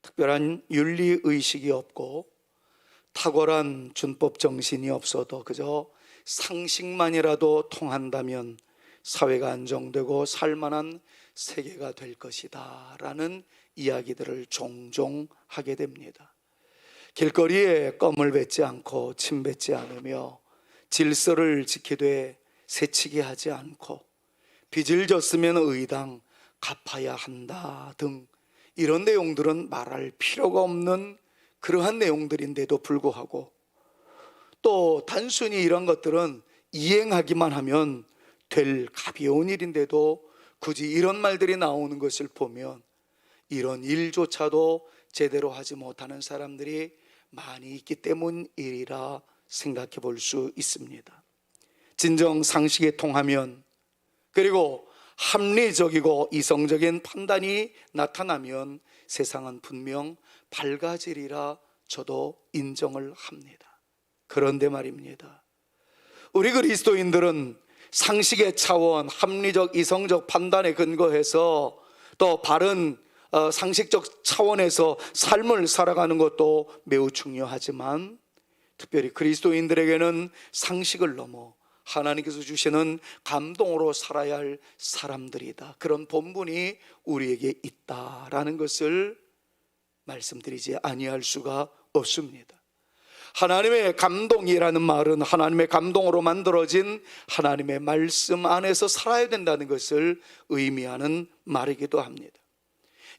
특별한 윤리의식이 없고 탁월한 준법 정신이 없어도 그저 상식만이라도 통한다면 사회가 안정되고 살만한 세계가 될 것이다 라는 이야기들을 종종 하게 됩니다. 길거리에 껌을 뱉지 않고 침 뱉지 않으며 질서를 지키되 새치기 하지 않고 빚을 졌으면 의당 갚아야 한다 등 이런 내용들은 말할 필요가 없는 그러한 내용들인데도 불구하고 또 단순히 이런 것들은 이행하기만 하면 될 가벼운 일인데도 굳이 이런 말들이 나오는 것을 보면 이런 일조차도 제대로 하지 못하는 사람들이 많이 있기 때문이라 생각해 볼 수 있습니다. 진정 상식에 통하면 그리고 합리적이고 이성적인 판단이 나타나면 세상은 분명 밝아지리라 저도 인정을 합니다. 그런데 말입니다, 우리 그리스도인들은 상식의 차원, 합리적 이성적 판단에 근거해서 또 바른 상식적 차원에서 삶을 살아가는 것도 매우 중요하지만 특별히 그리스도인들에게는 상식을 넘어 하나님께서 주시는 감동으로 살아야 할 사람들이다, 그런 본분이 우리에게 있다라는 것을 말씀드리지 아니할 수가 없습니다. 하나님의 감동이라는 말은 하나님의 감동으로 만들어진 하나님의 말씀 안에서 살아야 된다는 것을 의미하는 말이기도 합니다.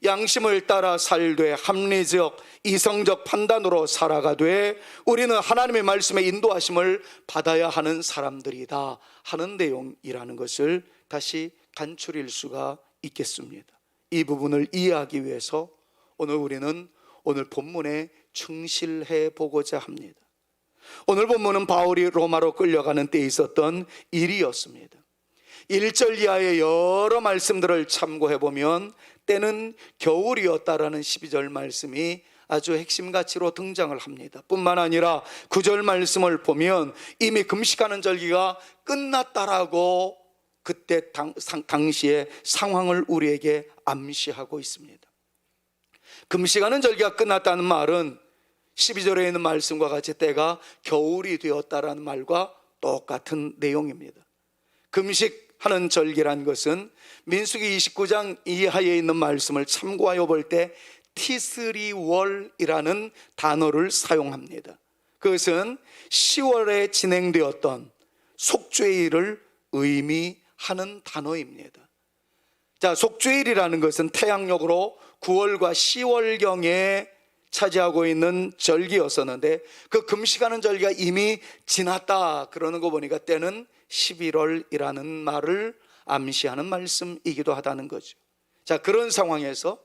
양심을 따라 살되 합리적 이성적 판단으로 살아가되 우리는 하나님의 말씀의 인도하심을 받아야 하는 사람들이다 하는 내용이라는 것을 다시 간추릴 수가 있겠습니다. 이 부분을 이해하기 위해서 오늘 우리는 오늘 본문에 충실해 보고자 합니다. 오늘 본문은 바울이 로마로 끌려가는 때에 있었던 일이었습니다. 1절 이하의 여러 말씀들을 참고해 보면 때는 겨울이었다라는 12절 말씀이 아주 핵심 가치로 등장을 합니다. 뿐만 아니라 9절 말씀을 보면 이미 금식하는 절기가 끝났다라고 그때 당시의 상황을 우리에게 암시하고 있습니다. 금식하는 절기가 끝났다는 말은 12절에 있는 말씀과 같이 때가 겨울이 되었다라는 말과 똑같은 내용입니다. 금식하는 절기란 것은 민수기 29장 이하에 있는 말씀을 참고하여 볼 때 티스리월이라는 단어를 사용합니다. 그것은 10월에 진행되었던 속죄일을 의미하는 단어입니다. 자, 속죄일이라는 것은 태양력으로 9월과 10월경에 차지하고 있는 절기였었는데 그 금식하는 절기가 이미 지났다 그러는 거 보니까 때는 11월이라는 말을 암시하는 말씀이기도 하다는 거죠. 자, 그런 상황에서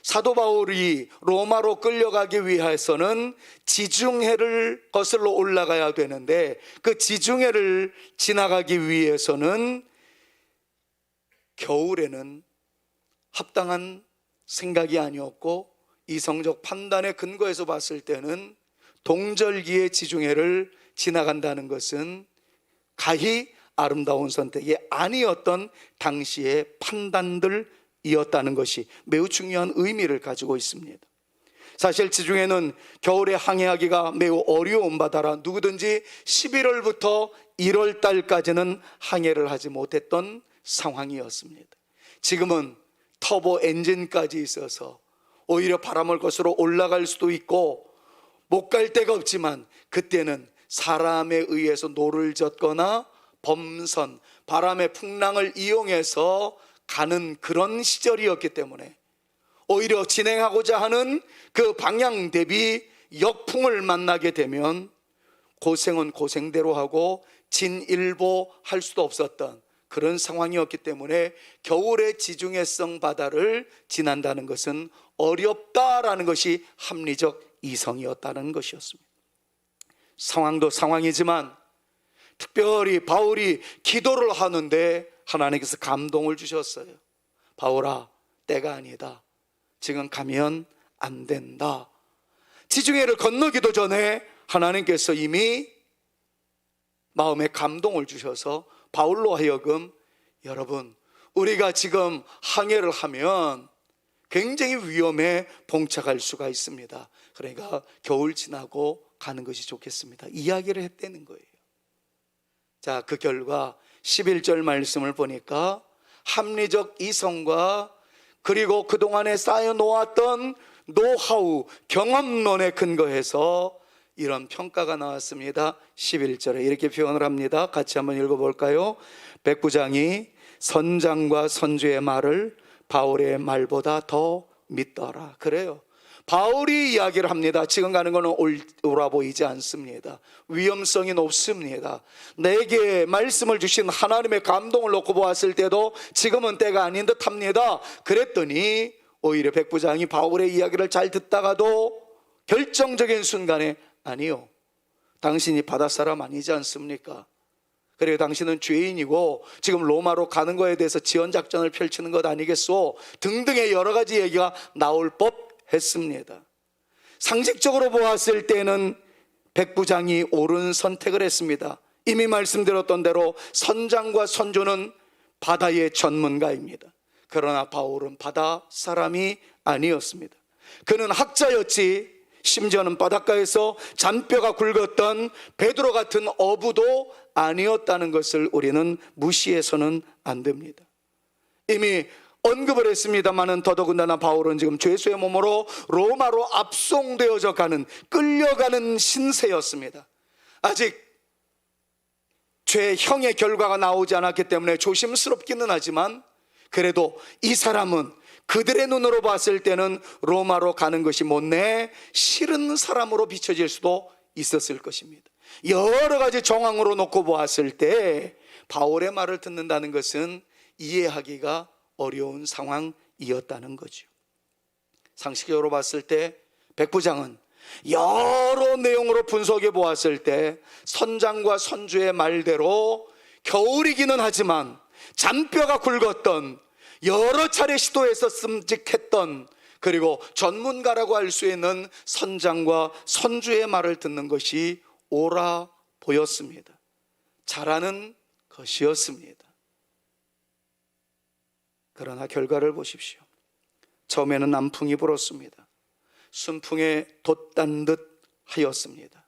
사도 바울이 로마로 끌려가기 위해서는 지중해를 거슬러 올라가야 되는데 그 지중해를 지나가기 위해서는 겨울에는 합당한 생각이 아니었고 이성적 판단의 근거에서 봤을 때는 동절기의 지중해를 지나간다는 것은 가히 아름다운 선택이 아니었던 당시의 판단들이었다는 것이 매우 중요한 의미를 가지고 있습니다. 사실 지중해는 겨울에 항해하기가 매우 어려운 바다라 누구든지 11월부터 1월 달까지는 항해를 하지 못했던 상황이었습니다. 지금은 터보 엔진까지 있어서 오히려 바람을 거스러 올라갈 수도 있고 못 갈 데가 없지만 그때는 사람에 의해서 노를 젓거나 범선, 바람의 풍랑을 이용해서 가는 그런 시절이었기 때문에 오히려 진행하고자 하는 그 방향 대비 역풍을 만나게 되면 고생은 고생대로 하고 진일보할 수도 없었던 그런 상황이었기 때문에 겨울의 지중해성 바다를 지난다는 것은 어렵다라는 것이 합리적 이성이었다는 것이었습니다. 상황도 상황이지만 특별히 바울이 기도를 하는데 하나님께서 감동을 주셨어요. 바울아, 때가 아니다. 지금 가면 안 된다. 지중해를 건너기도 전에 하나님께서 이미 마음에 감동을 주셔서 바울로 하여금 여러분, 우리가 지금 항해를 하면 굉장히 위험에 봉착할 수가 있습니다. 그러니까 겨울 지나고 가는 것이 좋겠습니다. 이야기를 했다는 거예요. 자, 그 결과 11절 말씀을 보니까 합리적 이성과 그리고 그동안에 쌓여 놓았던 노하우, 경험론에 근거해서 이런 평가가 나왔습니다. 11절에 이렇게 표현을 합니다. 같이 한번 읽어볼까요? 백부장이 선장과 선주의 말을 바울의 말보다 더 믿더라. 그래요. 바울이 이야기를 합니다. 지금 가는 것은 옳아 보이지 않습니다. 위험성이 높습니다. 내게 말씀을 주신 하나님의 감동을 놓고 보았을 때도 지금은 때가 아닌 듯 합니다. 그랬더니 오히려 백부장이 바울의 이야기를 잘 듣다가도 결정적인 순간에 아니요, 당신이 바다 사람 아니지 않습니까? 그리고 당신은 죄인이고 지금 로마로 가는 거에 대해서 지원작전을 펼치는 것 아니겠소? 등등의 여러 가지 얘기가 나올 법 했습니다. 상식적으로 보았을 때는 백부장이 옳은 선택을 했습니다. 이미 말씀드렸던 대로 선장과 선조는 바다의 전문가입니다. 그러나 바울은 바다 사람이 아니었습니다. 그는 학자였지 심지어는 바닷가에서 잔뼈가 굵었던 베드로 같은 어부도 아니었다는 것을 우리는 무시해서는 안 됩니다. 이미 언급을 했습니다마는 더더군다나 바울은 지금 죄수의 몸으로 로마로 압송되어져 가는, 끌려가는 신세였습니다. 아직 죄형의 결과가 나오지 않았기 때문에 조심스럽기는 하지만 그래도 이 사람은 그들의 눈으로 봤을 때는 로마로 가는 것이 못내 싫은 사람으로 비춰질 수도 있었을 것입니다. 여러 가지 정황으로 놓고 보았을 때 바울의 말을 듣는다는 것은 이해하기가 어려운 상황이었다는 거죠. 상식적으로 봤을 때 백부장은 여러 내용으로 분석해 보았을 때 선장과 선주의 말대로 겨울이기는 하지만 잔뼈가 굵었던, 여러 차례 시도해서 씀직했던, 그리고 전문가라고 할 수 있는 선장과 선주의 말을 듣는 것이 옳아 보였습니다. 잘하는 것이었습니다. 그러나 결과를 보십시오. 처음에는 남풍이 불었습니다. 순풍에 돛단 듯 하였습니다.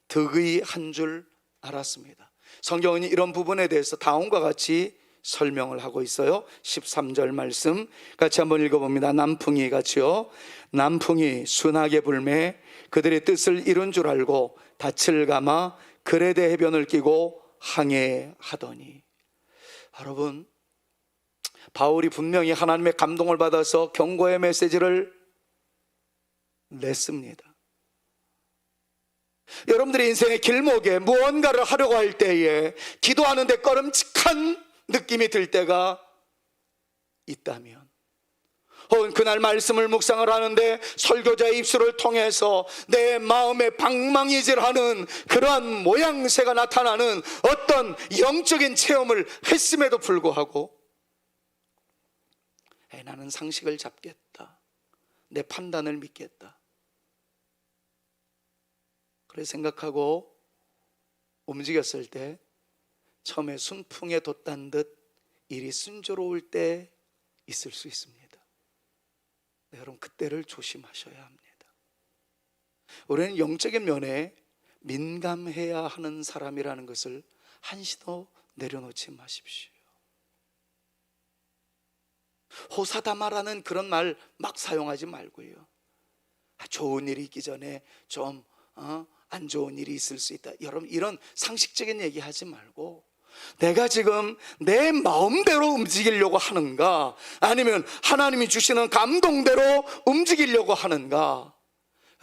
득의 한 줄 알았습니다. 성경은 이런 부분에 대해서 다음과 같이 설명을 하고 있어요. 13절 말씀 같이 한번 읽어봅니다. 남풍이 같이요. 남풍이 순하게 불매 그들의 뜻을 이룬 줄 알고 닻을 감아 그레데 해변을 끼고 항해하더니. 여러분, 바울이 분명히 하나님의 감동을 받아서 경고의 메시지를 냈습니다. 여러분들의 인생의 길목에 무언가를 하려고 할 때에 기도하는데 꺼름칙한 느낌이 들 때가 있다면, 혹은 그날 말씀을 묵상을 하는데 설교자의 입술을 통해서 내 마음에 방망이질하는 그러한 모양새가 나타나는 어떤 영적인 체험을 했음에도 불구하고 나는 상식을 잡겠다, 내 판단을 믿겠다, 그래 생각하고 움직였을 때 처음에 순풍에 돛단 듯 일이 순조로울 때 있을 수 있습니다. 네, 여러분, 그때를 조심하셔야 합니다. 우리는 영적인 면에 민감해야 하는 사람이라는 것을 한시도 내려놓지 마십시오. 호사다마라는 그런 말 막 사용하지 말고요. 좋은 일이 있기 전에 좀 안 좋은 일이 있을 수 있다, 여러분 이런 상식적인 얘기 하지 말고 내가 지금 내 마음대로 움직이려고 하는가, 아니면 하나님이 주시는 감동대로 움직이려고 하는가,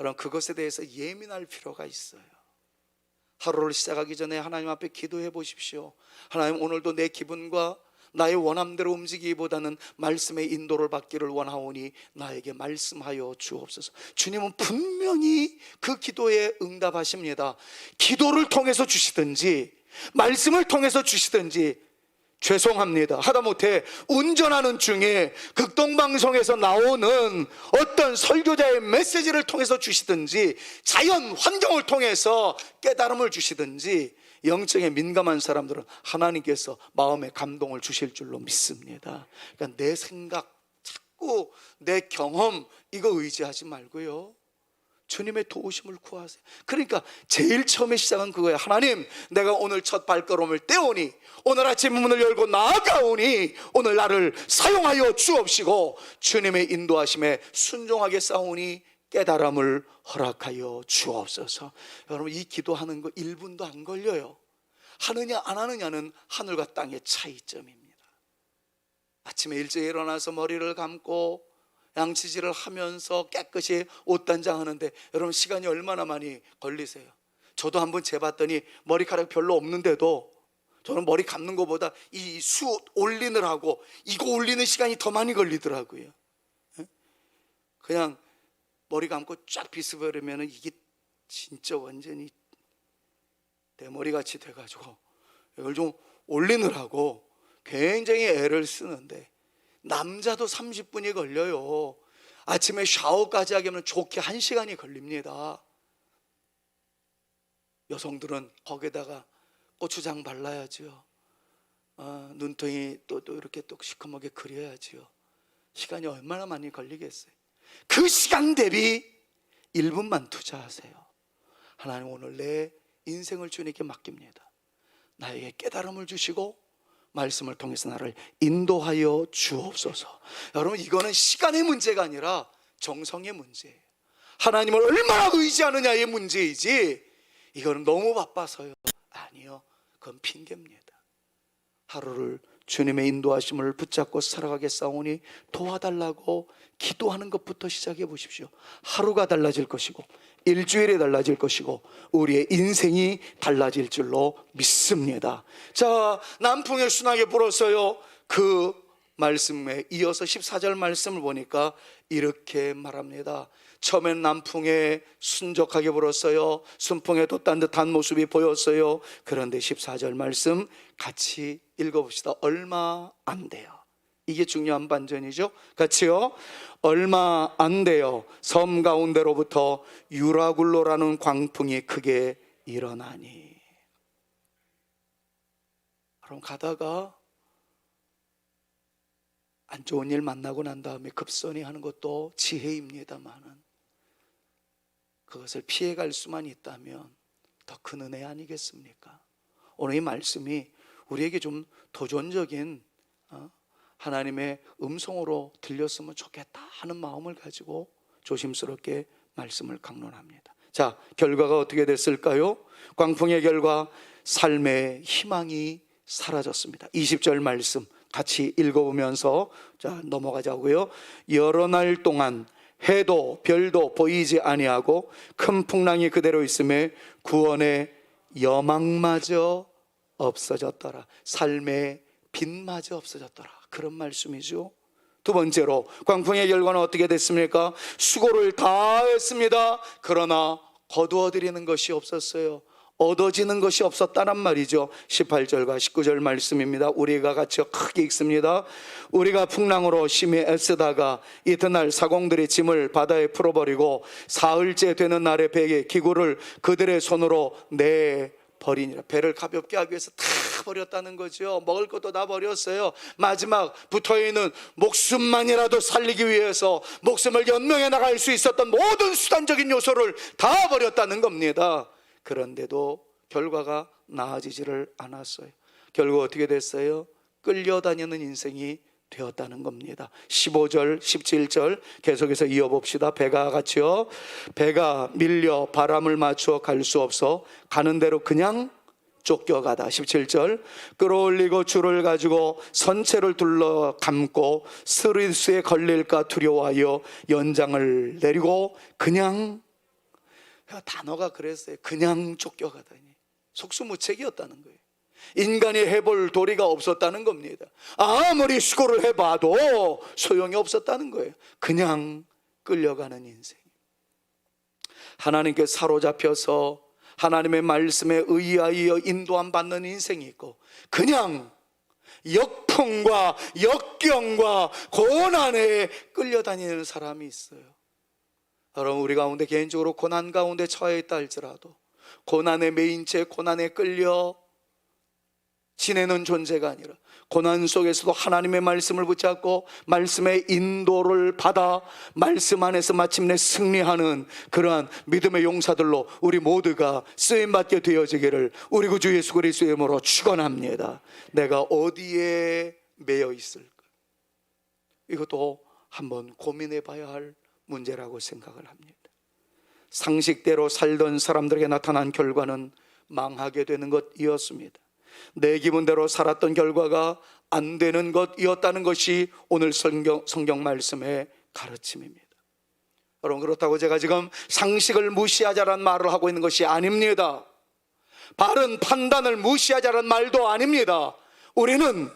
여러분 그것에 대해서 예민할 필요가 있어요. 하루를 시작하기 전에 하나님 앞에 기도해 보십시오. 하나님, 오늘도 내 기분과 나의 원함대로 움직이기보다는 말씀의 인도를 받기를 원하오니 나에게 말씀하여 주옵소서. 주님은 분명히 그 기도에 응답하십니다. 기도를 통해서 주시든지 말씀을 통해서 주시든지, 죄송합니다, 하다못해 운전하는 중에 극동방송에서 나오는 어떤 설교자의 메시지를 통해서 주시든지, 자연 환경을 통해서 깨달음을 주시든지, 영적에 민감한 사람들은 하나님께서 마음에 감동을 주실 줄로 믿습니다. 그러니까 내 생각 자꾸 내 경험 이거 의지하지 말고요, 주님의 도우심을 구하세요. 그러니까 제일 처음에 시작은 그거예요. 하나님, 내가 오늘 첫 발걸음을 떼오니, 오늘 아침 문을 열고 나아가오니 오늘 나를 사용하여 주옵시고, 주님의 인도하심에 순종하게 싸우니 깨달음을 허락하여 주옵소서. 여러분, 이 기도하는 거 1분도 안 걸려요. 하느냐 안 하느냐는 하늘과 땅의 차이점입니다. 아침에 일찍 일어나서 머리를 감고 양치질을 하면서 깨끗이 옷 단장하는데 여러분, 시간이 얼마나 많이 걸리세요? 저도 한번 재봤더니 머리카락 별로 없는데도 저는 머리 감는 것보다 이 수 올리느라고 이거 올리는 시간이 더 많이 걸리더라고요. 그냥 머리 감고 쫙 빗어버리면 이게 진짜 완전히 대머리같이 돼가지고 이걸 좀 올리느라고 굉장히 애를 쓰는데, 남자도 30분이 걸려요. 아침에 샤워까지 하면 좋게 1시간이 걸립니다. 여성들은 거기다가 고추장 발라야죠. 눈통이 또 이렇게 또 시커멓게 그려야죠. 시간이 얼마나 많이 걸리겠어요? 그 시간 대비 1분만 투자하세요. 하나님, 오늘 내 인생을 주님께 맡깁니다. 나에게 깨달음을 주시고 말씀을 통해서 나를 인도하여 주옵소서. 여러분, 이거는 시간의 문제가 아니라 정성의 문제예요. 하나님을 얼마나 의지하느냐의 문제이지, 이거는 너무 바빠서요, 아니요, 그건 핑계입니다. 하루를 주님의 인도하심을 붙잡고 살아가게 싸우니 도와달라고 기도하는 것부터 시작해 보십시오. 하루가 달라질 것이고 일주일이 달라질 것이고 우리의 인생이 달라질 줄로 믿습니다. 자, 남풍에 순하게 불었어요. 그 말씀에 이어서 14절 말씀을 보니까 이렇게 말합니다. 처음엔 남풍에 순적하게 불었어요. 순풍에 돛단 듯한 모습이 보였어요. 그런데 14절 말씀 같이 읽어봅시다. 얼마 안 돼요. 이게 중요한 반전이죠. 같이요. 얼마 안 돼요. 섬 가운데로부터 유라굴로라는 광풍이 크게 일어나니. 그럼 가다가 안 좋은 일 만나고 난 다음에 급선이 하는 것도 지혜입니다만은, 그것을 피해갈 수만 있다면 더 큰 은혜 아니겠습니까? 오늘 이 말씀이 우리에게 좀 도전적인 하나님의 음성으로 들렸으면 좋겠다 하는 마음을 가지고 조심스럽게 말씀을 강론합니다. 자, 결과가 어떻게 됐을까요? 광풍의 결과 삶의 희망이 사라졌습니다. 20절 말씀 같이 읽어보면서 자, 넘어가자고요. 여러 날 동안 해도 별도 보이지 아니하고 큰 풍랑이 그대로 있음에 구원의 여망마저 없어졌더라. 삶의 빛마저 없어졌더라. 그런 말씀이죠. 두 번째로 광풍의 결과는 어떻게 됐습니까? 수고를 다 했습니다. 그러나 거두어드리는 것이 없었어요. 얻어지는 것이 없었다란 말이죠. 18절과 19절 말씀입니다. 우리가 같이 크게 읽습니다. 우리가 풍랑으로 심히 애쓰다가 이튿날 사공들이 짐을 바다에 풀어버리고 사흘째 되는 날에 배에 기구를 그들의 손으로 내버리니라. 배를 가볍게 하기 위해서 다 버렸다는 거죠. 먹을 것도 다 버렸어요. 마지막 붙어있는 목숨만이라도 살리기 위해서 목숨을 연명해 나갈 수 있었던 모든 수단적인 요소를 다 버렸다는 겁니다. 그런데도 결과가 나아지지를 않았어요. 결국 어떻게 됐어요? 끌려다니는 인생이 되었다는 겁니다. 15절 17절 계속해서 이어봅시다. 배가 같이요. 배가 밀려 바람을 맞추어 갈 수 없어 가는 대로 그냥 쫓겨가다. 17절 끌어올리고 줄을 가지고 선체를 둘러 감고 스리스에 걸릴까 두려워하여 연장을 내리고 그냥, 단어가 그랬어요. 그냥 쫓겨가다니. 속수무책이었다는 거예요. 인간이 해볼 도리가 없었다는 겁니다. 아무리 수고를 해봐도 소용이 없었다는 거예요. 그냥 끌려가는 인생. 하나님께 사로잡혀서 하나님의 말씀에 의하여 인도함 받는 인생이 있고, 그냥 역풍과 역경과 고난에 끌려다니는 사람이 있어요. 여러분, 우리 가운데 개인적으로 고난 가운데 처해 있다 할지라도 고난의 메인 채 고난에 끌려 지내는 존재가 아니라 고난 속에서도 하나님의 말씀을 붙잡고 말씀의 인도를 받아 말씀 안에서 마침내 승리하는 그러한 믿음의 용사들로 우리 모두가 쓰임받게 되어지기를 우리 구주 예수 그리스도의 이름으로 축원합니다. 내가 어디에 매여 있을까? 이것도 한번 고민해 봐야 할 문제라고 생각을 합니다. 상식대로 살던 사람들에게 나타난 결과는 망하게 되는 것이었습니다. 내 기분대로 살았던 결과가 안 되는 것이었다는 것이 오늘 성경 말씀의 가르침입니다. 여러분, 그렇다고 제가 지금 상식을 무시하자라는 말을 하고 있는 것이 아닙니다. 바른 판단을 무시하자라는 말도 아닙니다. 우리는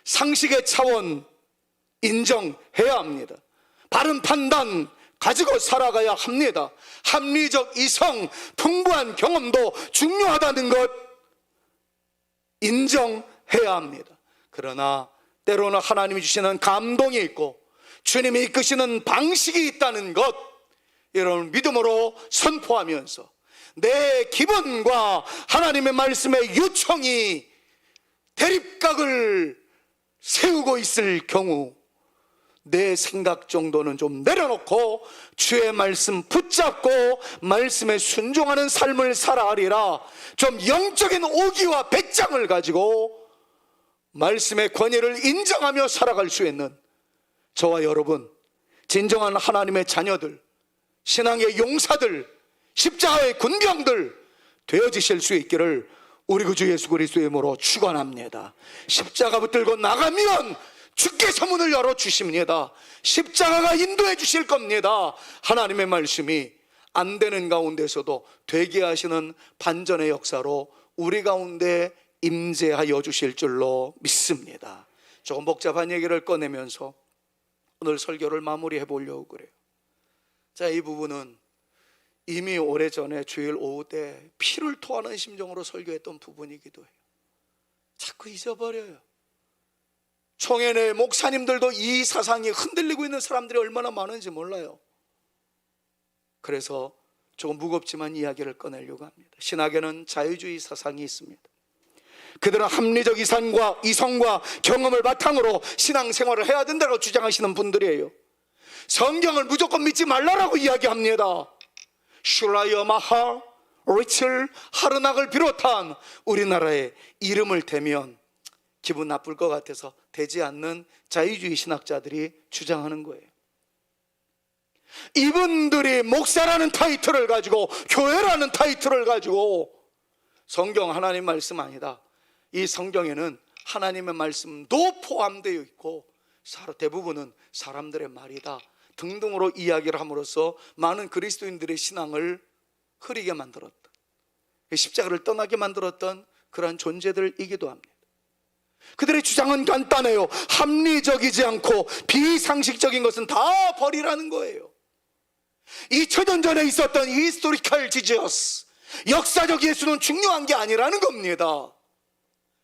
상식의 차원 인정해야 합니다. 바른 판단 가지고 살아가야 합니다. 합리적 이성, 풍부한 경험도 중요하다는 것 인정해야 합니다. 그러나 때로는 하나님이 주시는 감동이 있고 주님이 이끄시는 방식이 있다는 것, 여러분 믿음으로 선포하면서 내 기분과 하나님의 말씀의 요청이 대립각을 세우고 있을 경우 내 생각 정도는 좀 내려놓고 주의 말씀 붙잡고 말씀에 순종하는 삶을 살아가리라. 좀 영적인 오기와 배짱을 가지고 말씀의 권위를 인정하며 살아갈 수 있는 저와 여러분, 진정한 하나님의 자녀들, 신앙의 용사들, 십자가의 군병들 되어지실 수 있기를 우리 구주 예수 그리스도의 이름으로 축원합니다. 십자가 붙들고 나가면 주께서 문을 열어주십니다. 십자가가 인도해 주실 겁니다. 하나님의 말씀이 안 되는 가운데서도 되게 하시는 반전의 역사로 우리 가운데 임재하여 주실 줄로 믿습니다. 조금 복잡한 얘기를 꺼내면서 오늘 설교를 마무리해 보려고 그래요. 자, 이 부분은 이미 오래전에 주일 오후 때 피를 토하는 심정으로 설교했던 부분이기도 해요. 자꾸 잊어버려요. 총회 목사님들도 이 사상이 흔들리고 있는 사람들이 얼마나 많은지 몰라요. 그래서 조금 무겁지만 이야기를 꺼내려고 합니다. 신학에는 자유주의 사상이 있습니다. 그들은 합리적 이성과 경험을 바탕으로 신앙생활을 해야 된다고 주장하시는 분들이에요. 성경을 무조건 믿지 말라라고 이야기합니다. 슐라이어 마하, 리첼 하르낙을 비롯한 우리나라에 이름을 대면 기분 나쁠 것 같아서 되지 않는 자유주의 신학자들이 주장하는 거예요. 이분들이 목사라는 타이틀을 가지고 교회라는 타이틀을 가지고 성경 하나님 말씀 아니다, 이 성경에는 하나님의 말씀도 포함되어 있고 대부분은 사람들의 말이다 등등으로 이야기를 함으로써 많은 그리스도인들의 신앙을 흐리게 만들었다, 십자가를 떠나게 만들었던 그러한 존재들이기도 합니다. 그들의 주장은 간단해요. 합리적이지 않고 비상식적인 것은 다 버리라는 거예요. 2000년 전에 있었던 히스토리컬 지저스, 역사적 예수는 중요한 게 아니라는 겁니다.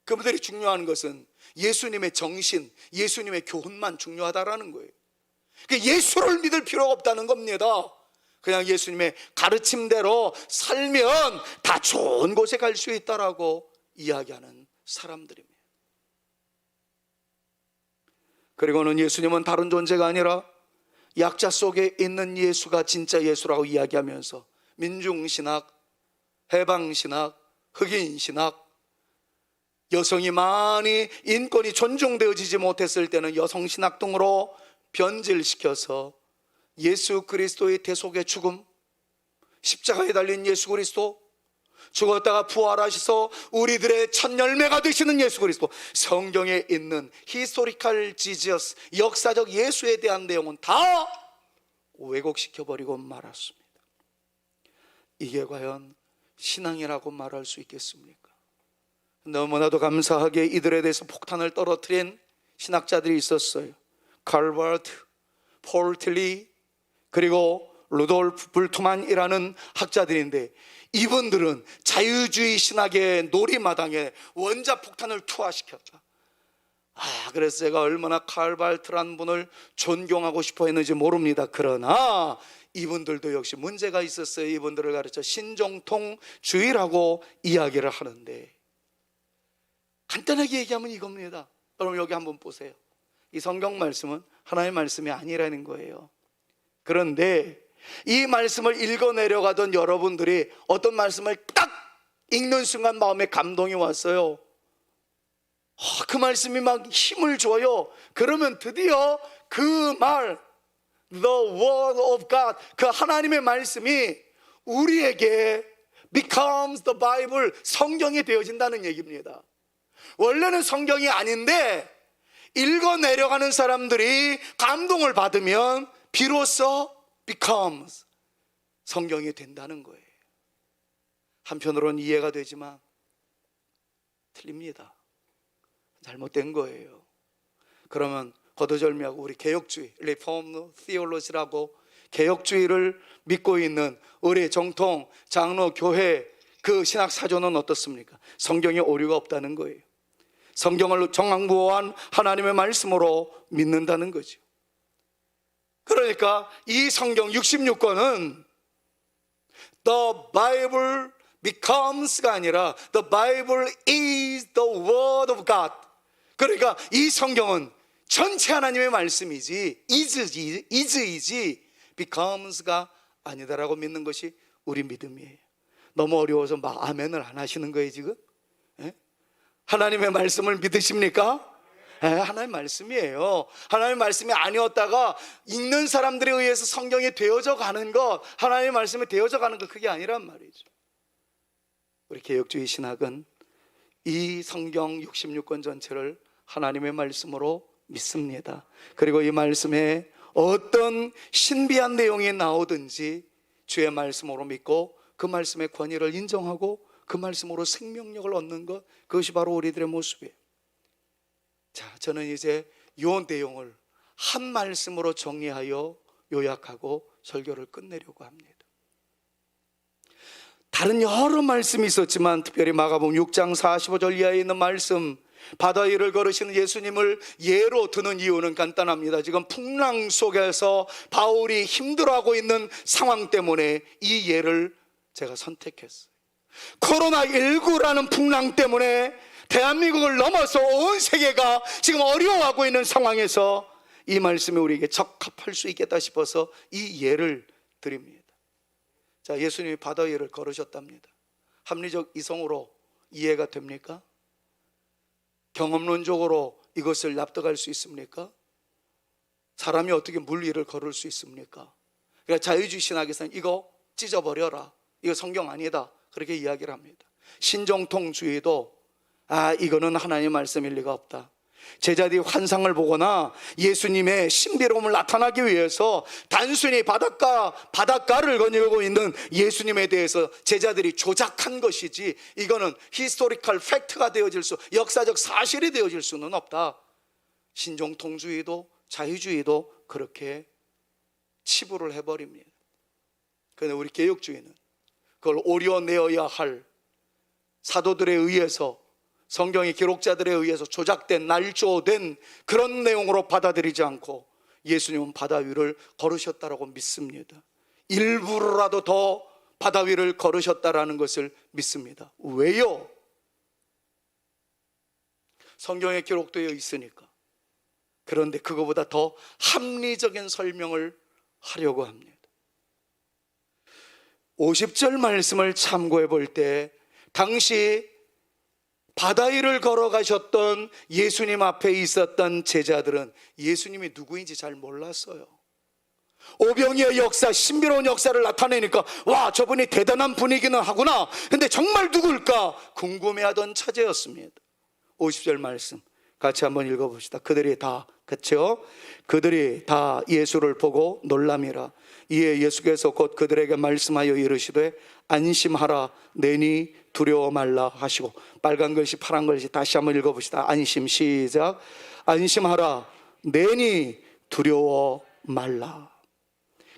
그분들이 중요한 것은 예수님의 정신, 예수님의 교훈만 중요하다라는 거예요. 예수를 믿을 필요가 없다는 겁니다. 그냥 예수님의 가르침대로 살면 다 좋은 곳에 갈 수 있다라고 이야기하는 사람들입니다. 그리고는 예수님은 다른 존재가 아니라 약자 속에 있는 예수가 진짜 예수라고 이야기하면서 민중신학, 해방신학, 흑인신학, 여성이 많이 인권이 존중되어지지 못했을 때는 여성신학 등으로 변질시켜서 예수 그리스도의 대속의 죽음, 십자가에 달린 예수 그리스도, 죽었다가 부활하셔서 우리들의 첫 열매가 되시는 예수 그리스도, 성경에 있는 히스토리컬 지저스, 역사적 예수에 대한 내용은 다 왜곡시켜버리고 말았습니다. 이게 과연 신앙이라고 말할 수 있겠습니까? 너무나도 감사하게 이들에 대해서 폭탄을 떨어뜨린 신학자들이 있었어요. 칼버트, 폴 틸리, 그리고 루돌프 불트만이라는 학자들인데 이분들은 자유주의 신학의 놀이마당에 원자폭탄을 투하시켰다. 그래서 제가 얼마나 칼발트라는 분을 존경하고 싶어 했는지 모릅니다. 그러나 이분들도 역시 문제가 있었어요. 이분들을 가르쳐 신정통주의라고 이야기를 하는데 간단하게 얘기하면 이겁니다. 여러분 여기 한번 보세요. 이 성경 말씀은 하나님의 말씀이 아니라는 거예요. 그런데 이 말씀을 읽어내려가던 여러분들이 어떤 말씀을 딱 읽는 순간 마음에 감동이 왔어요. 그 말씀이 막 힘을 줘요. 그러면 드디어 그 말, The Word of God, 그 하나님의 말씀이 우리에게 becomes the Bible, 성경이 되어진다는 얘기입니다. 원래는 성경이 아닌데 읽어 내려가는 사람들이 감동을 받으면 비로소 becomes 성경이 된다는 거예요. 한편으로는 이해가 되지만 틀립니다. 잘못된 거예요. 그러면 거두절미하고 우리 개혁주의, 리폼 티올로지라고 개혁주의를 믿고 있는 우리 정통 장로 교회 그 신학 사조는 어떻습니까? 성경에 오류가 없다는 거예요. 성경을 정확무한 하나님의 말씀으로 믿는다는 거죠. 그러니까 이 성경 66권은 The Bible becomes가 아니라 The Bible is the Word of God. 그러니까 이 성경은 전체 하나님의 말씀이지 is이지 becomes가 아니다라고 믿는 것이 우리 믿음이에요. 너무 어려워서 막 아멘을 안 하시는 거예요 지금? 예? 하나님의 말씀을 믿으십니까? 예, 하나님의 말씀이에요. 하나님의 말씀이 아니었다가 읽는 사람들에 의해서 성경이 되어져 가는 것, 하나님의 말씀이 되어져 가는 것, 그게 아니란 말이죠. 우리 개혁주의 신학은 이 성경 66권 전체를 하나님의 말씀으로 믿습니다. 그리고 이 말씀에 어떤 신비한 내용이 나오든지 주의 말씀으로 믿고 그 말씀의 권위를 인정하고 그 말씀으로 생명력을 얻는 것, 그것이 바로 우리들의 모습이에요. 자, 저는 이제 이 내용을 한 말씀으로 정리하여 요약하고 설교를 끝내려고 합니다. 다른 여러 말씀이 있었지만 특별히 마가복음 6장 45절 이하에 있는 말씀, 바다 위를 걸으시는 예수님을 예로 드는 이유는 간단합니다. 지금 풍랑 속에서 바울이 힘들어하고 있는 상황 때문에 이 예를 제가 선택했어요. 코로나19라는 풍랑 때문에 대한민국을 넘어서 온 세계가 지금 어려워하고 있는 상황에서 이 말씀이 우리에게 적합할 수 있겠다 싶어서 이 예를 드립니다. 자, 예수님이 바다 위를 걸으셨답니다. 합리적 이성으로 이해가 됩니까? 경험론적으로 이것을 납득할 수 있습니까? 사람이 어떻게 물 위를 걸을 수 있습니까? 그러니까 자유주의 신학에서는 이거 찢어버려라, 이거 성경 아니다, 그렇게 이야기를 합니다. 신정통주의도 이거는 하나님의 말씀일 리가 없다. 제자들이 환상을 보거나 예수님의 신비로움을 나타나기 위해서 단순히 바닷가를 거닐고 있는 예수님에 대해서 제자들이 조작한 것이지 이거는 히스토리컬 팩트가 되어질 수, 역사적 사실이 되어질 수는 없다. 신정통주의도 자유주의도 그렇게 치부를 해버립니다. 그런데 우리 개혁주의는 그걸 오려내어야 할 사도들에 의해서, 성경의 기록자들에 의해서 조작된, 날조된 그런 내용으로 받아들이지 않고 예수님은 바다 위를 걸으셨다라고 믿습니다. 일부러라도 더 바다 위를 걸으셨다라는 것을 믿습니다. 왜요? 성경에 기록되어 있으니까. 그런데 그거보다 더 합리적인 설명을 하려고 합니다. 50절 말씀을 참고해 볼 때 당시 바다 위를 걸어가셨던 예수님 앞에 있었던 제자들은 예수님이 누구인지 잘 몰랐어요. 오병이의 역사, 신비로운 역사를 나타내니까 와, 저분이 대단한 분이기는 하구나, 근데 정말 누굴까 궁금해하던 차제였습니다. 50절 말씀 같이 한번 읽어봅시다. 그들이 다, 그렇죠? 그들이 다 예수를 보고 놀람이라. 이에 예수께서 곧 그들에게 말씀하여 이르시되 안심하라, 내니 두려워 말라 하시고, 빨간 글씨 파란 글씨 다시 한번 읽어봅시다. 안심, 시작. 안심하라, 내니 두려워 말라.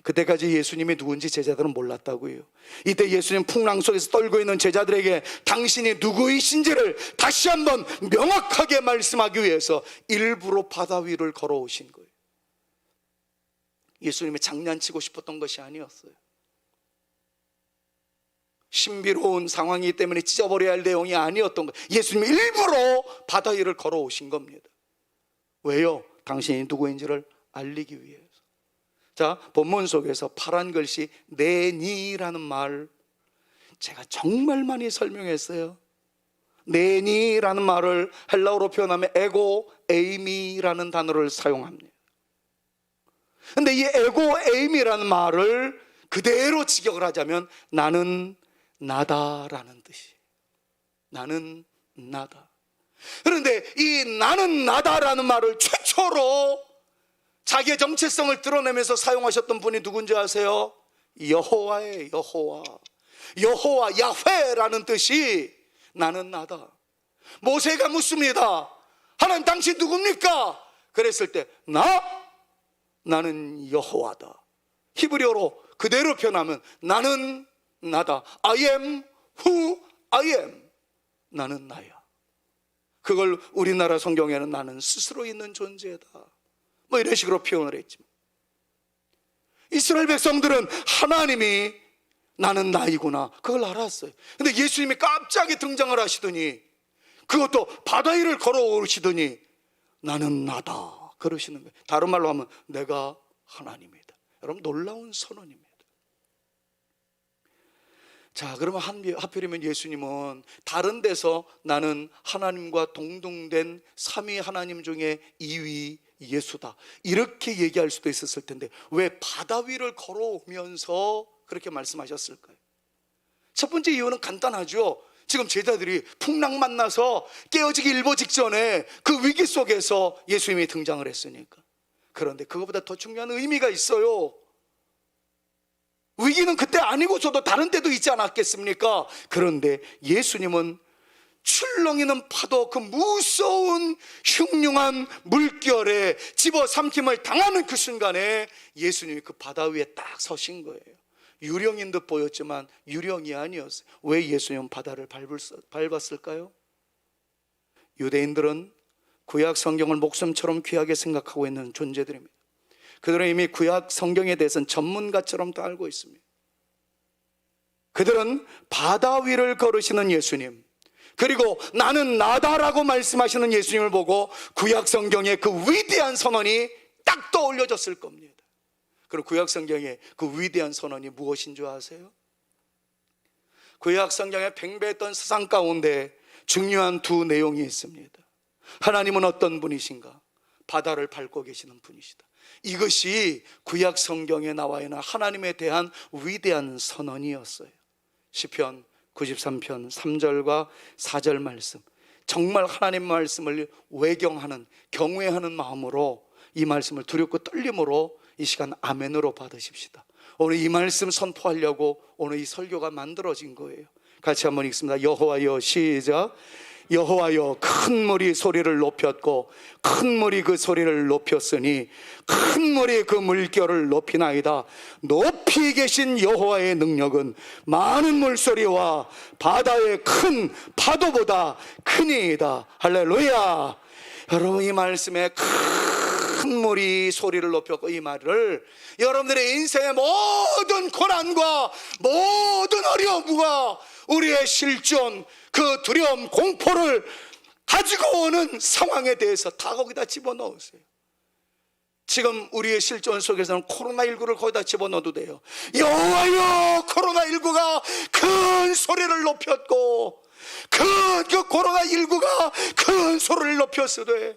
그때까지 예수님이 누군지 제자들은 몰랐다고요. 이때 예수님 풍랑 속에서 떨고 있는 제자들에게 당신이 누구이신지를 다시 한번 명확하게 말씀하기 위해서 일부러 바다 위를 걸어오신 거예요. 예수님이 장난치고 싶었던 것이 아니었어요. 신비로운 상황이기 때문에 찢어버려야 할 내용이 아니었던 거예요. 예수님이 일부러 바다 위를 걸어오신 겁니다. 왜요? 당신이 누구인지를 알리기 위해서. 자, 본문 속에서 파란 글씨 네니라는 말 제가 정말 많이 설명했어요. 네니라는 말을 헬라어로 표현하면 에고 에이미라는 단어를 사용합니다. 근데 이 에고 에이미라는 말을 그대로 직역을 하자면 나는 나다라는 뜻이에요. 나는 나다. 그런데 이 나는 나다라는 말을 최초로 자기의 정체성을 드러내면서 사용하셨던 분이 누군지 아세요? 여호와예요. 여호와. 여호와 야훼라는 뜻이 나는 나다. 모세가 묻습니다. 하나님 당신 누굽니까? 그랬을 때 나는 여호와다. 히브리어로 그대로 표현하면 나는 나다. I am who I am. 나는 나야. 그걸 우리나라 성경에는 나는 스스로 있는 존재다, 뭐 이런 식으로 표현을 했지만, 이스라엘 백성들은 하나님이 나는 나이구나 그걸 알았어요. 근데 예수님이 갑자기 등장을 하시더니, 그것도 바다 위를 걸어오시더니 나는 나다 그러시는 거예요. 다른 말로 하면 내가 하나님이다. 여러분, 놀라운 선언입니다. 자, 그러면 하필이면 예수님은 다른 데서 나는 하나님과 동등된 삼위 하나님 중에 2위 예수다 이렇게 얘기할 수도 있었을 텐데 왜 바다 위를 걸어오면서 그렇게 말씀하셨을까요? 첫 번째 이유는 간단하죠. 지금 제자들이 풍랑 만나서 깨어지기 일보 직전에 그 위기 속에서 예수님이 등장을 했으니까. 그런데 그것보다 더 중요한 의미가 있어요. 위기는 그때 아니고서도 다른 때도 있지 않았겠습니까? 그런데 예수님은 출렁이는 파도, 그 무서운 흉흉한 물결에 집어삼킴을 당하는 그 순간에 예수님이 그 바다 위에 딱 서신 거예요. 유령인 듯 보였지만 유령이 아니었어요. 왜 예수님은 바다를 밟았을까요? 유대인들은 구약 성경을 목숨처럼 귀하게 생각하고 있는 존재들입니다. 그들은 이미 구약 성경에 대해서는 전문가처럼 다 알고 있습니다. 그들은 바다 위를 걸으시는 예수님, 그리고 나는 나다라고 말씀하시는 예수님을 보고 구약 성경의 그 위대한 선언이 딱 떠올려졌을 겁니다. 그리고 구약 성경의 그 위대한 선언이 무엇인 줄 아세요? 구약 성경에 팽배했던 세상 가운데 중요한 두 내용이 있습니다. 하나님은 어떤 분이신가? 바다를 밟고 계시는 분이시다. 이것이 구약 성경에 나와 있는 하나님에 대한 위대한 선언이었어요. 시편 93편 3절과 4절 말씀, 정말 하나님 말씀을 외경하는, 경외하는 마음으로 이 말씀을 두렵고 떨림으로 이 시간 아멘으로 받으십시다. 오늘 이 말씀 선포하려고 오늘 이 설교가 만들어진 거예요. 같이 한번 읽습니다. 여호와여, 시작. 여호와여, 큰 물이 소리를 높였고 큰 물이 그 소리를 높였으니 큰 물이 그 물결을 높이나이다. 높이 계신 여호와의 능력은 많은 물소리와 바다의 큰 파도보다 크니이다. 할렐루야. 여러분, 이 말씀에 큰 물이 소리를 높였고, 이 말을 여러분들의 인생의 모든 고난과 모든 어려움과 우리의 실존, 그 두려움, 공포를 가지고 오는 상황에 대해서 다 거기다 집어넣으세요. 지금 우리의 실존 속에서는 코로나19를 거기다 집어넣어도 돼요. 여호와여, 코로나19가 큰 소리를 높였고 그 코로나19가 큰 소리를 높였으되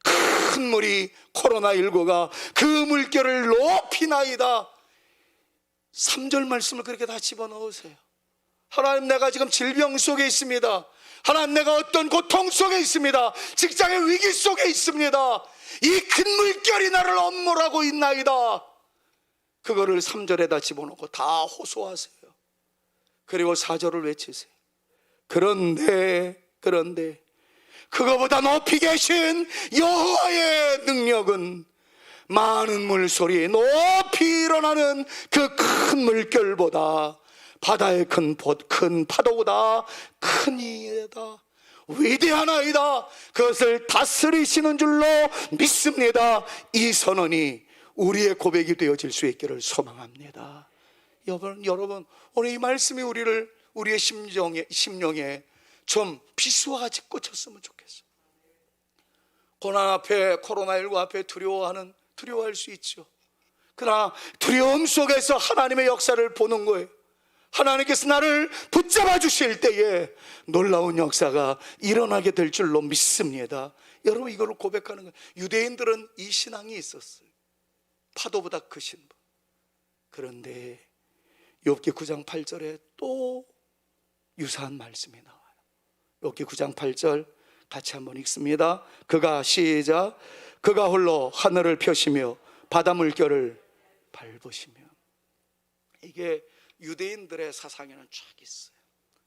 큰 물이 코로나19가 그 물결을 높이나이다. 3절 말씀을 그렇게 다 집어넣으세요. 하나님, 내가 지금 질병 속에 있습니다. 하나님, 내가 어떤 고통 속에 있습니다. 직장의 위기 속에 있습니다. 이 큰 물결이 나를 엄몰하고 있나이다. 그거를 3절에다 집어넣고 다 호소하세요. 그리고 4절을 외치세요. 그런데 그거보다 높이 계신 여호와의 능력은 많은 물소리, 높이 일어나는 그 큰 물결보다, 바다의 큰 파도보다 크니이다. 위대하나이다. 그것을 다스리시는 줄로 믿습니다. 이 선언이 우리의 고백이 되어질 수 있기를 소망합니다. 여러분 오늘 이 말씀이 우리의 심령에 좀 비수와 같이 꽂혔으면 좋겠어요. 고난 앞에, 코로나19 앞에 두려워할 수 있죠. 그러나 두려움 속에서 하나님의 역사를 보는 거예요. 하나님께서 나를 붙잡아 주실 때에 놀라운 역사가 일어나게 될 줄로 믿습니다. 여러분, 이걸 고백하는 거예요. 유대인들은 이 신앙이 있었어요. 파도보다 크신 분. 그런데 욥기 9장 8절에 또 유사한 말씀이 나와요. 욥기 9장 8절 같이 한번 읽습니다. 시작. 그가 홀로 하늘을 펴시며 바다 물결을 밟으시며. 이게 유대인들의 사상에는 쫙 있어요.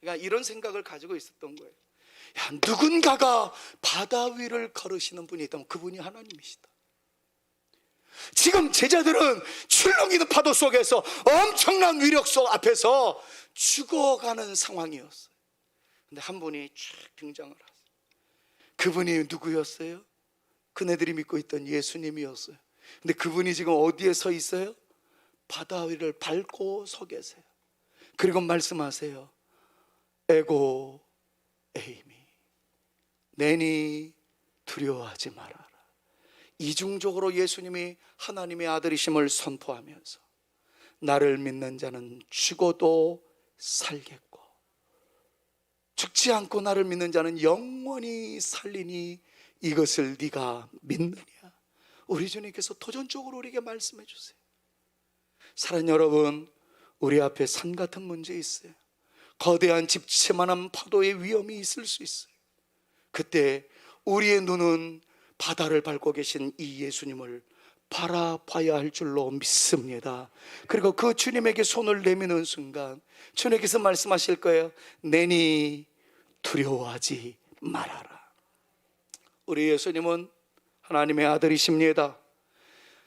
그러니까 이런 생각을 가지고 있었던 거예요. 야, 누군가가 바다 위를 걸으시는 분이 있다면 그분이 하나님이시다. 지금 제자들은 출렁이는 파도 속에서 엄청난 위력 속 앞에서 죽어가는 상황이었어요. 근데 한 분이 쫙 등장을 하세요. 그분이 누구였어요? 그네들이 믿고 있던 예수님이었어요. 근데 그분이 지금 어디에 서 있어요? 바다 위를 밟고 서 계세요. 그리고 말씀하세요. 에고 에이미, 내니 두려워하지 말아라. 이중적으로 예수님이 하나님의 아들이심을 선포하면서 나를 믿는 자는 죽어도 살겠고 죽지 않고 나를 믿는 자는 영원히 살리니 이것을 네가 믿느냐. 우리 주님께서 도전적으로 우리에게 말씀해 주세요. 사랑하는 여러분, 우리 앞에 산 같은 문제 있어요. 거대한 집채만한 파도의 위험이 있을 수 있어요. 그때 우리의 눈은 바다를 밟고 계신 이 예수님을 바라봐야 할 줄로 믿습니다. 그리고 그 주님에게 손을 내미는 순간 주님께서 말씀하실 거예요. 내니 두려워하지 말아라. 우리 예수님은 하나님의 아들이십니다.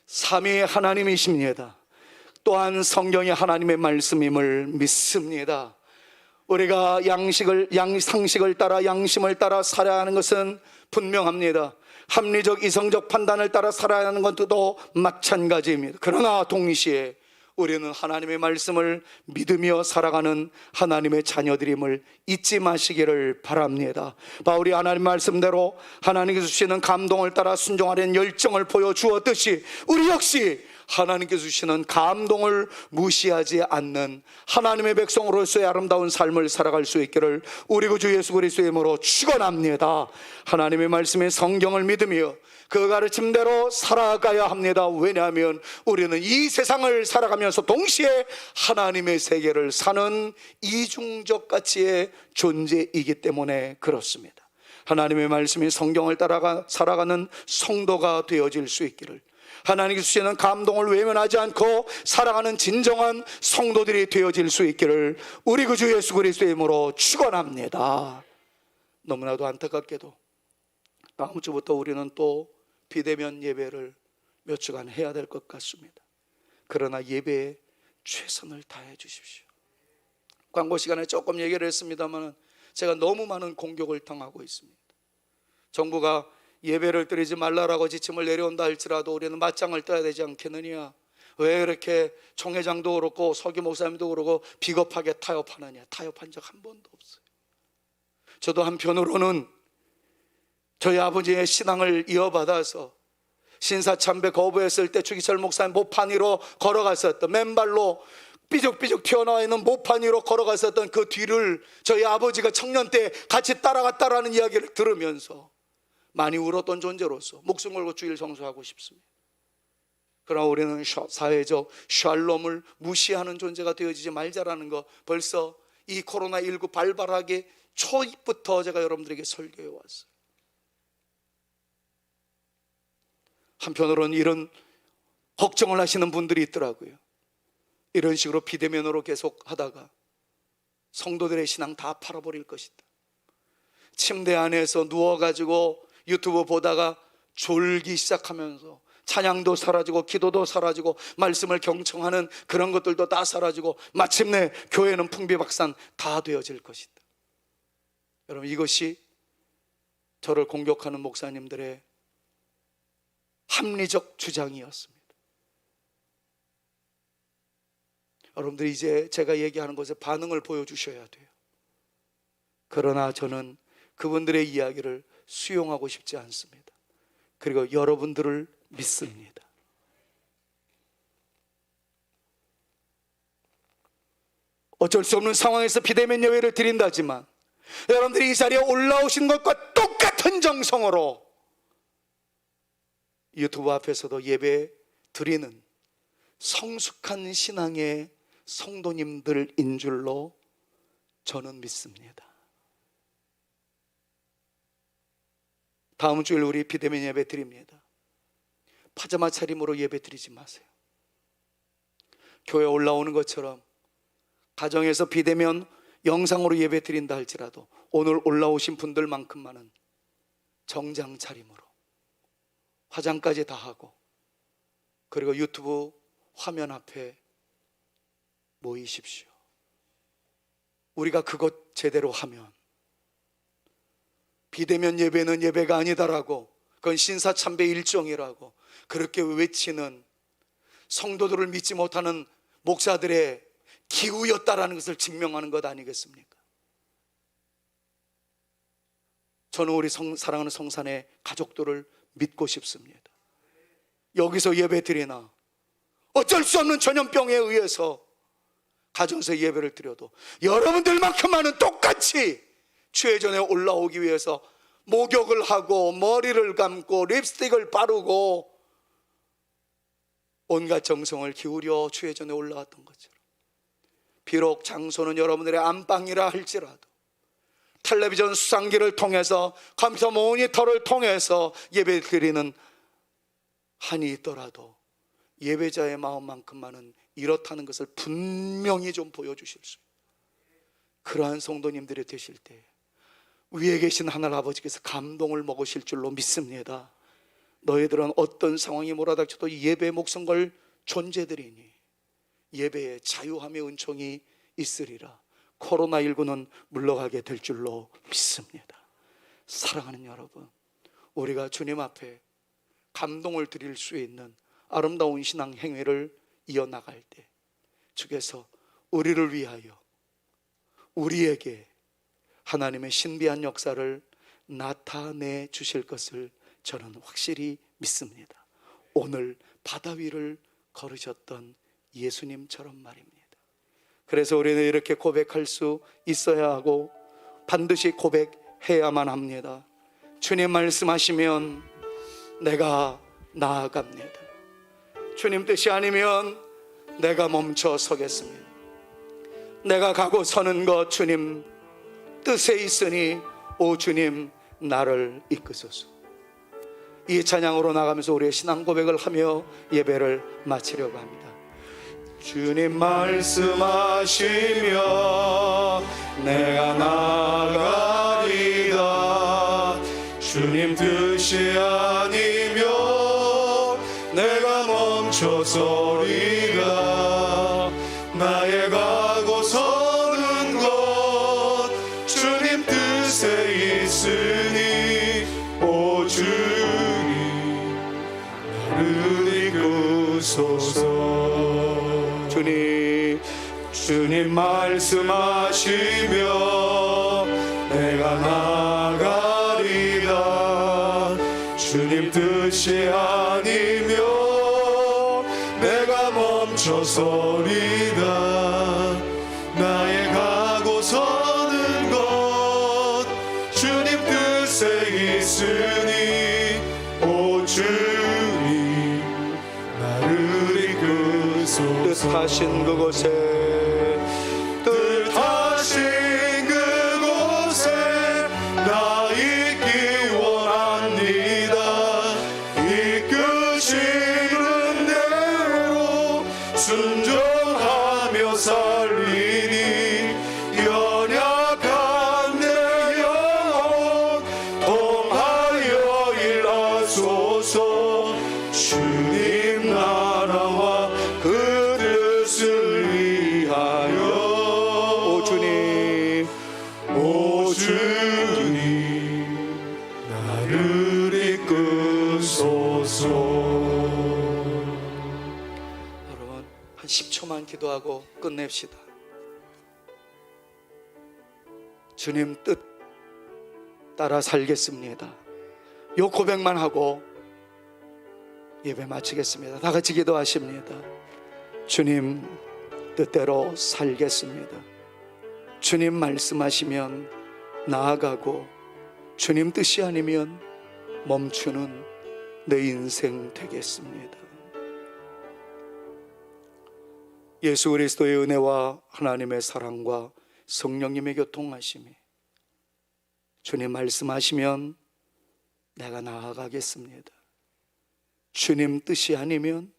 삼위의 하나님이십니다. 또한 성경이 하나님의 말씀임을 믿습니다. 우리가 상식을 따라 양심을 따라 살아야 하는 것은 분명합니다. 합리적 이성적 판단을 따라 살아야 하는 것도 마찬가지입니다. 그러나 동시에 우리는 하나님의 말씀을 믿으며 살아가는 하나님의 자녀들임을 잊지 마시기를 바랍니다. 바울이 하나님 말씀대로 하나님께서 주시는 감동을 따라 순종하려는 열정을 보여주었듯이 우리 역시 하나님께서 주시는 감동을 무시하지 않는 하나님의 백성으로서의 아름다운 삶을 살아갈 수 있기를 우리 구주 예수 그리스도의 이름으로 축원합니다. 하나님의 말씀에 성경을 믿으며 그 가르침대로 살아가야 합니다. 왜냐하면 우리는 이 세상을 살아가면서 동시에 하나님의 세계를 사는 이중적 가치의 존재이기 때문에 그렇습니다. 하나님의 말씀이 성경을 따라가 살아가는 성도가 되어질 수 있기를, 하나님께서 주시는 감동을 외면하지 않고 살아가는 진정한 성도들이 되어질 수 있기를 우리 구주 예수 그리스도의 이름으로 축원합니다. 너무나도 안타깝게도 다음 주부터 우리는 또 비대면 예배를 몇 주간 해야 될 것 같습니다. 그러나 예배에 최선을 다해 주십시오. 광고 시간에 조금 얘기를 했습니다만 제가 너무 많은 공격을 당하고 있습니다. 정부가 예배를 드리지 말라라고 지침을 내려온다 할지라도 우리는 맞짱을 떠야 되지 않겠느냐. 왜 이렇게 총회장도 그렇고 서기 목사님도 그러고 비겁하게 타협하느냐. 타협한 적 한 번도 없어요. 저도 한편으로는 저희 아버지의 신앙을 이어받아서 신사참배 거부했을 때 주기철 목사님 모판 위로 걸어갔었던, 맨발로 삐죽삐죽 튀어나와 있는 모판 위로 걸어갔었던 그 뒤를 저희 아버지가 청년 때 같이 따라갔다라는 이야기를 들으면서 많이 울었던 존재로서 목숨 걸고 주일 성수하고 싶습니다. 그러나 우리는 사회적 샬롬을 무시하는 존재가 되어지지 말자라는 거 벌써 이 코로나19 발발하기 초부터 제가 여러분들에게 설교해 왔어요. 한편으로는 이런 걱정을 하시는 분들이 있더라고요. 이런 식으로 비대면으로 계속 하다가 성도들의 신앙 다 팔아버릴 것이다. 침대 안에서 누워가지고 유튜브 보다가 졸기 시작하면서 찬양도 사라지고 기도도 사라지고 말씀을 경청하는 그런 것들도 다 사라지고 마침내 교회는 풍비박산 다 되어질 것이다. 여러분, 이것이 저를 공격하는 목사님들의 합리적 주장이었습니다. 여러분들이 이제 제가 얘기하는 것에 반응을 보여주셔야 돼요. 그러나 저는 그분들의 이야기를 수용하고 싶지 않습니다. 그리고 여러분들을 믿습니다. 어쩔 수 없는 상황에서 비대면 예배를 드린다지만 여러분들이 이 자리에 올라오신 것과 똑같은 정성으로 유튜브 앞에서도 예배 드리는 성숙한 신앙의 성도님들인 줄로 저는 믿습니다. 다음 주일 우리 비대면 예배 드립니다. 파자마 차림으로 예배 드리지 마세요. 교회 올라오는 것처럼 가정에서 비대면 영상으로 예배 드린다 할지라도 오늘 올라오신 분들만큼만은 정장 차림으로 화장까지 다 하고 그리고 유튜브 화면 앞에 모이십시오. 우리가 그것 제대로 하면 비대면 예배는 예배가 아니다라고, 그건 신사참배 일종이라고 그렇게 외치는 성도들을 믿지 못하는 목사들의 기우였다라는 것을 증명하는 것 아니겠습니까? 저는 우리 사랑하는 성산의 가족들을 믿고 싶습니다. 여기서 예배 드리나 어쩔 수 없는 전염병에 의해서 가정에서 예배를 드려도 여러분들만큼만은 똑같이 주회전에 올라오기 위해서 목욕을 하고 머리를 감고 립스틱을 바르고 온갖 정성을 기울여 주회전에 올라왔던 것처럼, 비록 장소는 여러분들의 안방이라 할지라도 텔레비전 수상기를 통해서 컴퓨터 모니터를 통해서 예배 드리는 한이 있더라도 예배자의 마음만큼만은 이렇다는 것을 분명히 좀 보여주실 수 있어요. 그러한 성도님들이 되실 때 위에 계신 하늘 아버지께서 감동을 먹으실 줄로 믿습니다. 너희들은 어떤 상황이 몰아닥쳐도 예배에 목숨 걸 존재들이니 예배에 자유함의 은총이 있으리라. 코로나19는 물러가게 될 줄로 믿습니다. 사랑하는 여러분, 우리가 주님 앞에 감동을 드릴 수 있는 아름다운 신앙 행위를 이어나갈 때 주께서 우리를 위하여 우리에게 하나님의 신비한 역사를 나타내 주실 것을 저는 확실히 믿습니다. 오늘 바다 위를 걸으셨던 예수님처럼 말입니다. 그래서 우리는 이렇게 고백할 수 있어야 하고 반드시 고백해야만 합니다. 주님 말씀하시면 내가 나아갑니다. 주님 뜻이 아니면 내가 멈춰 서겠습니다. 내가 가고 서는 것 주님 뜻에 있으니 오 주님 나를 이끄소서. 이 찬양으로 나가면서 우리의 신앙 고백을 하며 예배를 마치려고 합니다. 주님 말씀하시며 내가 나가리다. 주님 뜻이 아니면 내가 멈춰서리라. 나의 가고 서는 것 주님 뜻에 있으니 오 주님 나를 이끄소서. 주님 말씀하시며 내가 나가리라. 주님 뜻이 아니면 내가 멈춰서리다. 나의 가고 서는 것 주님 뜻에 있으니 오 주님 나를 이끄소서. 뜻하신 그곳에 나 있기 원합니다. 이끄시는 대로 순종하며 살리니 연약한 내 영혼 통하여 일하소서. 주님 나라와 그 뜻을 위하여 오 주님 오 주님 나를 이끄소서. 여러분 한 10초만 기도하고 끝냅시다. 주님 뜻 따라 살겠습니다. 요 고백만 하고 예배 마치겠습니다. 다 같이 기도하십니다. 주님 뜻대로 살겠습니다. 주님 말씀하시면 나아가고 주님 뜻이 아니면 멈추는 내 인생 되겠습니다. 예수 그리스도의 은혜와 하나님의 사랑과 성령님의 교통하심이 주님 말씀하시면 내가 나아가겠습니다. 주님 뜻이 아니면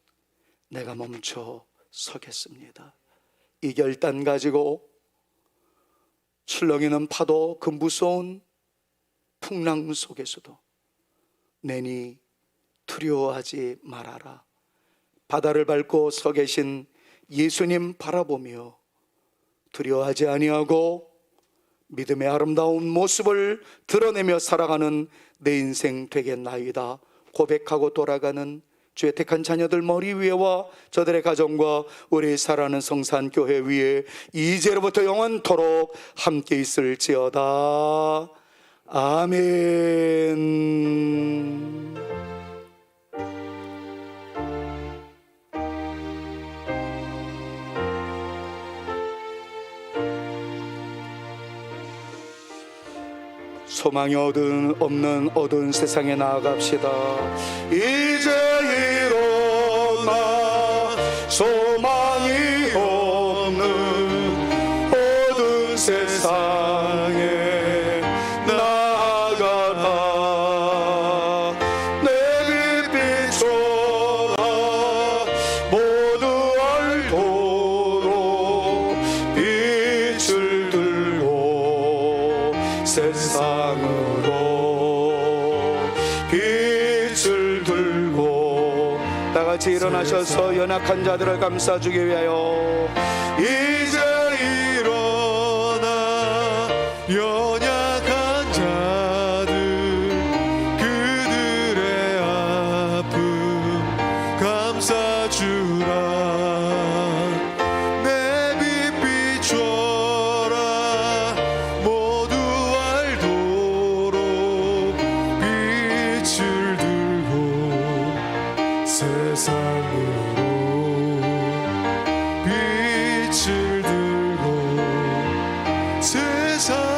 내가 멈춰 서겠습니다. 이 결단 가지고 출렁이는 파도 그 무서운 풍랑 속에서도 내니 두려워하지 말아라. 바다를 밟고 서 계신 예수님 바라보며 두려워하지 아니하고 믿음의 아름다운 모습을 드러내며 살아가는 내 인생 되겠나이다 고백하고 돌아가는 주의 택한 자녀들 머리 위에와 저들의 가정과 우리 살아가는 성산교회 위에 이제로부터 영원토록 함께 있을지어다. 아멘. 소망이 없는 어두운 세상에 나아갑시다. 이제 일어나 소망이 없는 어두운 세상에 나아가라. 내 빛 비춰라. 모두 알도록 빛을 들고 세상으로 빛을 들고. 다 같이 일어나셔서 연약한 자들을 감싸주기 위하여 이제 일어나 연약한 자들 그들의 아픔 감싸주라. 내 빛 비춰라. 모두 알도록 빛을 들고 세상으로 빛을 들고 세상